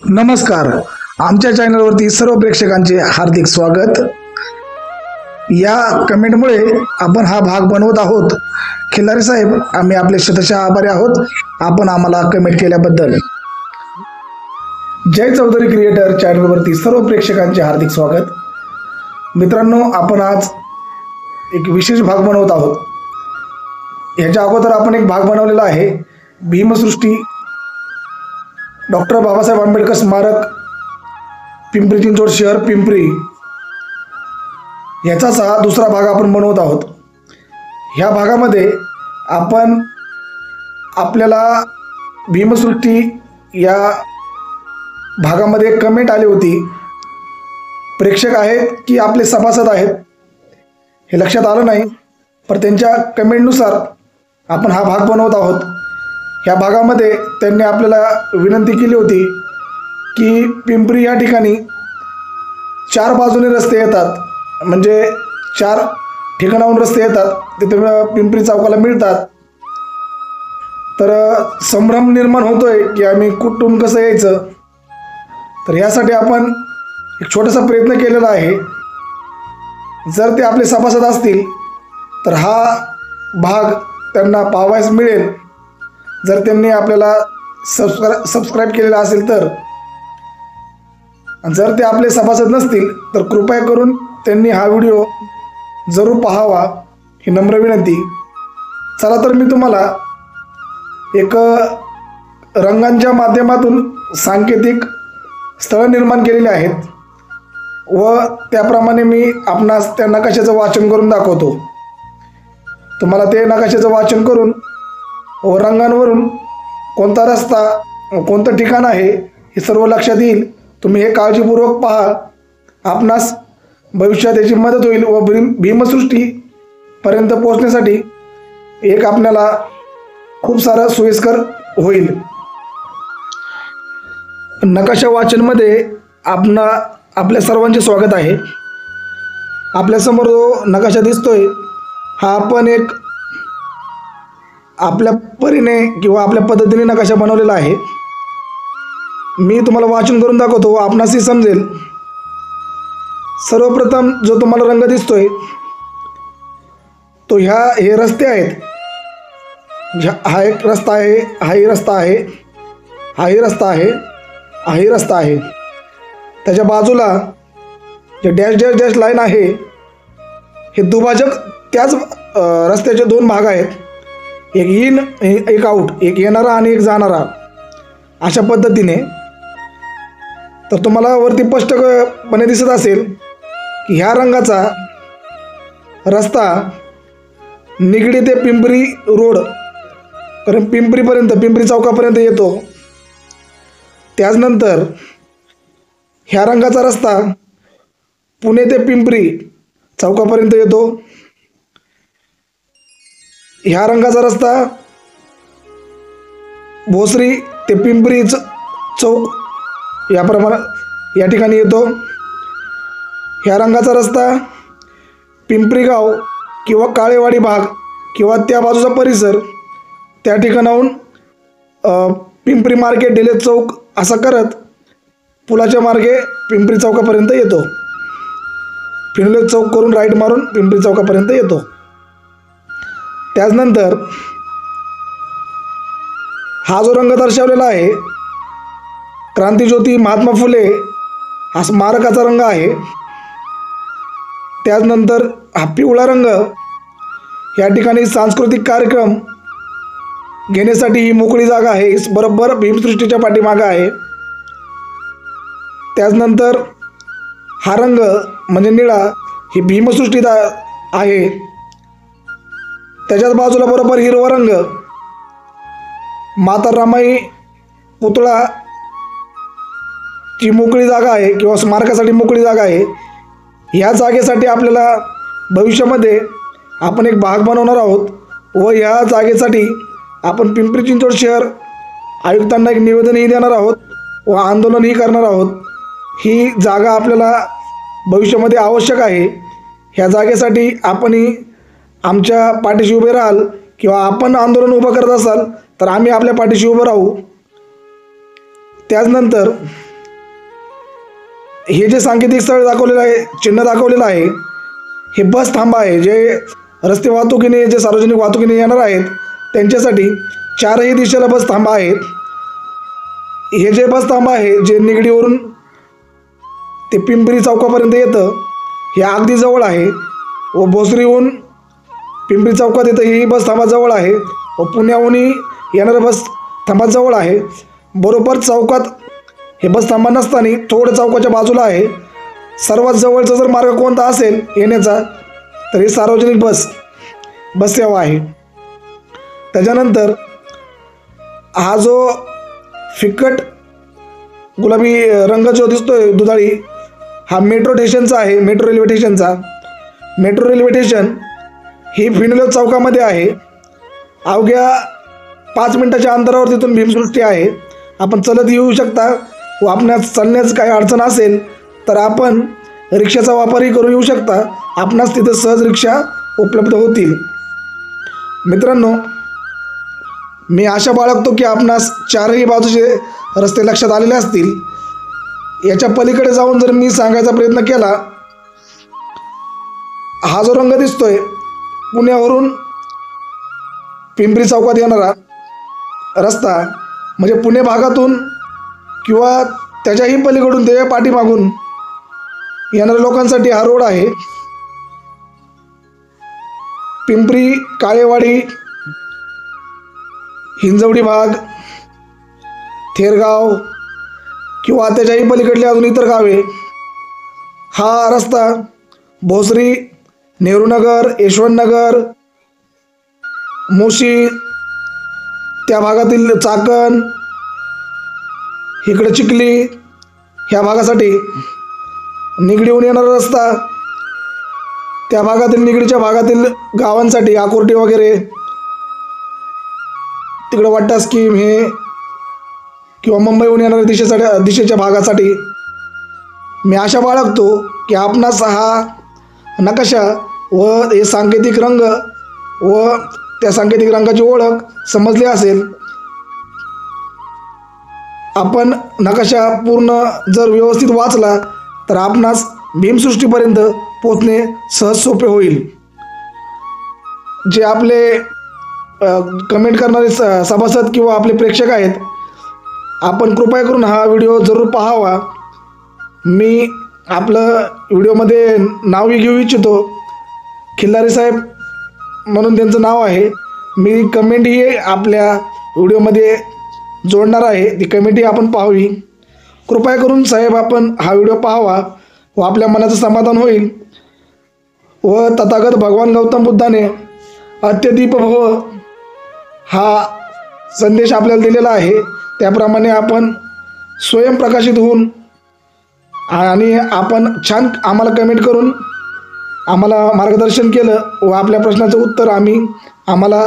नमस्कार. आमच्या चॅनलवरती सर्व प्रेक्षकांचे हार्दिक स्वागत. या कमेंटमुळे आपण हा भाग बनवत आहोत. खिल्लारे साहेब, आम्ही आपले शतशः आभारी आहोत आपण आम्हाला कमेंट केल्याबद्दल. जय चौधरी क्रिएटर चॅनलवरती सर्व प्रेक्षकांचे हार्दिक स्वागत. मित्रांनो, आपण आज एक विशेष भाग बनवत आहोत. ह्याच्या अगोदर आपण एक भाग बनवलेला आहे, भीमसृष्टी डॉक्टर बाबासाहेब आंबेडकर स्मारक, पिंपरी चिंचवड शहर पिंपरी. याचाच हा दुसरा भाग आपण बनवत आहोत. ह्या भागामध्ये आपण आपल्याला भीमसृष्टी या भागामध्ये कमेंट आली होती. प्रेक्षक आहेत की आपले सभासद आहेत हे लक्षात आलं नाही, पण त्यांच्या कमेंटनुसार आपण हा भाग बनवत आहोत. ह्या भागामध्ये त्यांनी आपल्याला विनंती केली होती की पिंपरी या ठिकाणी 4 बाजूने रस्ते येतात, म्हणजे 4 ठिकाणाहून रस्ते येतात, तिथे पिंपरी चौकाला मिळतात. तर संभ्रम निर्माण होतोय की आम्ही कुठून कसं यायचं. तर यासाठी आपण एक छोटासा प्रयत्न केलेला आहे. जर ते आपले सभासद असतील तर हा भाग त्यांना पाहावयास मिळेल. जर त्यांनी आपल्याला सबस्क्राईब केलेला असेल तर. जर ते आपले सभासद नसतील तर कृपया करून त्यांनी हा व्हिडिओ जरूर पाहावा ही नम्र विनंती. चला तर मी तुम्हाला एक रंगांच्या माध्यमातून सांकेतिक स्थळं निर्माण केलेली आहेत व त्याप्रमाणे मी आपणास त्या नकाशाचं वाचन करून दाखवतो. तुम्हाला ते नकाशाचं वाचन करून व रंगांवरून कोणता रस्ता कोणतं ठिकाण आहे हे सर्व लक्षात येईल. तुम्ही हे काळजीपूर्वक पहा. आपणास भविष्यात याची मदत होईल व भीमसृष्टीपर्यंत पोहोचण्यासाठी एक आपल्याला खूप सारं सोयीस्कर होईल. नकाशा वाचनमध्ये आपल्या सर्वांचे स्वागत आहे. आपल्यासमोर जो नकाशा दिसतोय हा आपण एक आपल्या परीने किंवा आपल्या पद्धतीने नकाशा बनवलेला आहे. मी तुम्हाला वाचन करून दाखवतो, आपणासही समजेल. सर्वप्रथम जो तुम्हाला रंग दिसतोय तो हे रस्ते आहेत. हा एक रस्ता आहे, हाही रस्ता आहे, हाही रस्ता आहे, हाही रस्ता आहे. त्याच्या बाजूला जे डॅश डॅश डॅश लाईन आहे हे दुभाजक त्याच रस्त्याचे 2 भाग आहेत. एक इन एक आऊट, एक येणारा आणि एक जाणारा, अशा पद्धतीने. तर तुम्हाला वरती स्पष्टपणे दिसत असेल की ह्या रंगाचा रस्ता निगडी ते पिंपरी रोड कारण पिंपरीपर्यंत, पिंपरी चौकापर्यंत येतो. त्याचनंतर ह्या रंगाचा रस्ता पुणे ते पिंपरी चौकापर्यंत येतो. ह्या रंगाचा रस्ता भोसरी ते पिंपरी चौक या ठिकाणी येतो. ह्या रंगाचा रस्ता पिंपरी गाव किंवा काळेवाडी भाग किंवा त्या बाजूचा परिसर त्या ठिकाणाहून पिंपरी मार्केट, डिले चौक असा करत पुलाच्या मार्गे पिंपरी चौकापर्यंत येतो. फिनोले चौक करून राईट मारून पिंपरी चौकापर्यंत येतो. त्याचनंतर हा जो रंग दर्शवलेला आहे क्रांतिज्योती महात्मा फुले हा स्मारकाचा रंग आहे. त्याचनंतर हा पिवळा रंग या ठिकाणी सांस्कृतिक कार्यक्रम घेण्यासाठी ही मोकळी जागा आहे, बरोबर भीमसृष्टीच्या पाठीमागं आहे. त्याचनंतर हा रंग म्हणजे निळा ही भीमसृष्टीत आहे. त्याच्याच बाजूला बरोबर हिरवा रंग माता रमाई पुतळा ची मोकळी जागा आहे किंवा स्मारकासाठी मोकळी जागा आहे. ह्या जागेसाठी आपल्याला भविष्यामध्ये आपण एक भाग बनवणार आहोत व ह्या जागेसाठी आपण पिंपरी चिंचवड शहर आयुक्तांना एक निवेदनही देणार आहोत व आंदोलनही करणार आहोत. ही जागा आपल्याला भविष्यामध्ये आवश्यक आहे. ह्या जागेसाठी आपणही आमच्या पाठीशी उभे राहाल किंवा आपण आंदोलन उभं करत असाल तर आम्ही आपल्या पाठीशी उभं राहू. त्याचनंतर हे जे सांकेतिक स्थळ दाखवलेलं आहे, चिन्ह दाखवलेलं आहे, हे बस थांबा आहे. जे रस्ते वाहतुकीने, जे सार्वजनिक वाहतुकीने येणार आहेत त्यांच्यासाठी 4ही दिशेला बस थांबा आहेत. हे जे बस थांबा आहे, जे निगडीवरून ते पिंपरी चौकापर्यंत येतं, हे अगदी जवळ आहे. व भोसरीहून पिंपरी चौकात येतं, ही बस थांबा जवळ आहे. व पुण्याहूनही येणारं बस थांबा जवळ आहे. बरोबर चौकात हे बस थांबा नसताना थोडं चौकाच्या बाजूला आहे. सर्वात जवळचा जर मार्ग कोणता असेल येण्याचा, तर ही सार्वजनिक बस सेवा आहे. त्याच्यानंतर हा जो फिकट गुलाबी रंग जो दिसतोय दुधाळी, हा मेट्रो स्टेशनचा आहे, मेट्रो रेल्वे स्टेशनचा. मेट्रो रेल्वे स्टेशन ही फिनोले चौकामध्ये आहे. अवघ्या 5 मिनिटाच्या अंतरावर तिथून भीमसृष्टी आहे. आपण चलत येऊ शकता व आपणास चालण्यास काही अडचण असेल तर आपण रिक्षाचा वापरही करून येऊ शकता. आपणास तिथे सहज रिक्षा उपलब्ध होतील. मित्रांनो, मी आशा बाळगतो की आपणास 4ही बाजूचे रस्ते लक्षात आलेले असतील. याच्या पलीकडे जाऊन जर मी सांगायचा प्रयत्न केला, हा जो रंग दिसतोय पुण्यावरून पिंपरी चौकात येणारा रस्ता, म्हणजे पुणे भागातून किंवा त्याच्याही पलीकडून, त्याच्या पाठीमागून येणाऱ्या लोकांसाठी हा रोड आहे. पिंपरी, काळेवाडी, हिंजवडी भाग, थेरगाव किंवा त्याच्याही पलीकडले अजून इतर गावे, हा रस्ता भोसरी, नेहरूनगर, यशवंतनगर, मोशी, त्या भागातील चाकण, इकडे चिखली, ह्या भागासाठी निगडीहून येणारा रस्ता, त्या भागातील निगडीच्या भागातील गावांसाठी आकुर्डी वगैरे, तिकडं वाटा स्कीम हे, किंवा मुंबईहून येणाऱ्या दिशेच्या भागासाठी मी आशा बाळगतो की आपणास हा नकाशा व हे सांकेतिक रंग व त्या सांकेतिक रंगाची ओळख समजली असेल. आपण नकाशा पूर्ण जर व्यवस्थित वाचला तर आपणास भीमसृष्टीपर्यंत पोहोचणे सहज सोपे होईल. जे आपले कमेंट करणारे सभासद किंवा आपले प्रेक्षक आहेत, आपण कृपया करून हा व्हिडिओ जरूर पाहावा. मी आपलं व्हिडिओमध्ये नावही घेऊ इच्छितो. खिल्लारे साहेब म्हणून त्यांचं नाव आहे. मी कमेंटही आपल्या व्हिडिओमध्ये जोडणार आहे, ती कमेंटही आपण पाहावी. कृपया करून साहेब आपण हा व्हिडिओ पाहावा व आपल्या मनाचं समाधान होईल. व तथागत भगवान गौतम बुद्धाने अत्यदीप भव हा संदेश आपल्याला दिलेला आहे. त्याप्रमाणे आपण स्वयंप्रकाशित होऊन आणि आपण छान आम्हाला कमेंट करून आम्हाला मार्गदर्शन केलं व आपल्या प्रश्नाचं उत्तर आम्हाला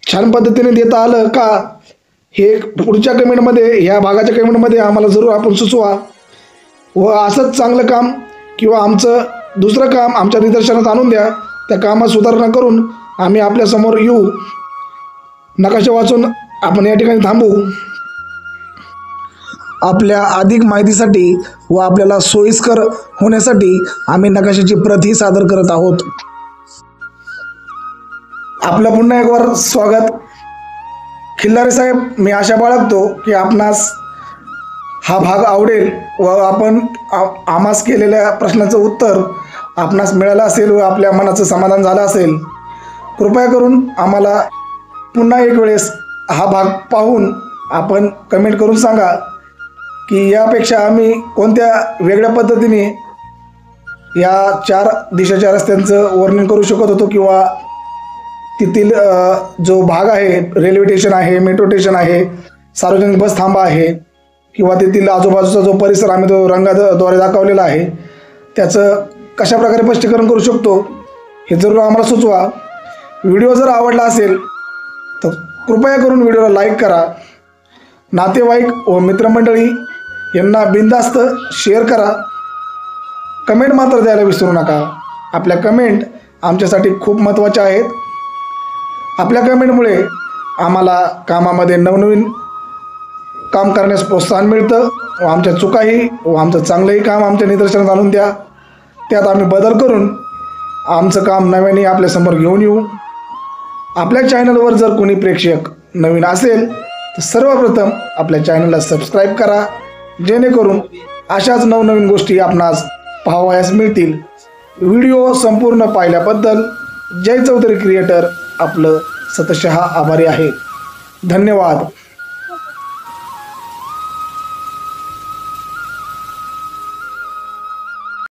छान पद्धतीने देता आलं का, हे पुढच्या कमेंटमध्ये, ह्या भागाच्या कमेंटमध्ये आम्हाला जरूर आपण सुचवा. व असंच चांगलं काम किंवा आमचं दुसरं काम आमच्या निदर्शनात आणून द्या. त्या कामात सुधारणा करून आम्ही आपल्यासमोर येऊ. नकाशा वाचून आपण या ठिकाणी थांबू. आपल्या अधिक माहितीसाठी व आपल्याला सोयीस्कर होण्यासाठी आम्ही नकाशाची प्रत ही सादर करत आहोत. आपलं पुन्हा एक वार स्वागत. खिल्लारे साहेब, मी आशा बाळगतो की आपणास हा भाग आवडेल व आपण आम्हास केलेल्या प्रश्नाचं उत्तर आपणास मिळालं असेल व आपल्या मनाचं समाधान झालं असेल. कृपया करून आम्हाला पुन्हा एक वेळेस हा भाग पाहून आपण कमेंट करून सांगा की यापेक्षा आम्ही कोणत्या वेगळ्या पद्धतीने या 4 दिशेच्या रस्त्यांचं वर्णन करू शकत होतो, किंवा तेथील जो भाग आहे, रेल्वे स्टेशन आहे, मेट्रो स्टेशन आहे, सार्वजनिक बस थांबा आहे, किंवा तेथील आजूबाजूचा जो परिसर आम्ही तो रंगाद्वारे दाखवलेला आहे, त्याचं कशाप्रकारे स्पष्टीकरण करू शकतो हे जरूर आम्हाला सुचवा. व्हिडिओ जर आवडला असेल तर कृपया करून व्हिडिओला लाईक करा. नातेवाईक व मित्रमंडळी यांना बिनधास्त शेअर करा. कमेंट मात्र द्यायला विसरू नका. आपल्या कमेंट आमच्यासाठी खूप महत्त्वाच्या आहेत. आपल्या कमेंटमुळे आम्हाला कामामध्ये नवनवीन काम करण्यास प्रोत्साहन मिळतं. व आमच्या चुकाही व आमचं चांगलंही काम आमच्या निदर्शनास आणून द्या. त्यात आम्ही बदल करून आमचं काम नव्याने आपल्यासमोर घेऊन येऊ. आपल्या चॅनलवर जर कोणी प्रेक्षक नवीन असेल तर सर्वप्रथम आपल्या चॅनलला सबस्क्राईब करा, जेणेकरून अशाच नवनवीन गोष्टी आपणास पाहावयास मिळतील. व्हिडिओ संपूर्ण पाहिल्याबद्दल जय चौधरी क्रिएटर आपलं सतशः आभारी आहे. धन्यवाद.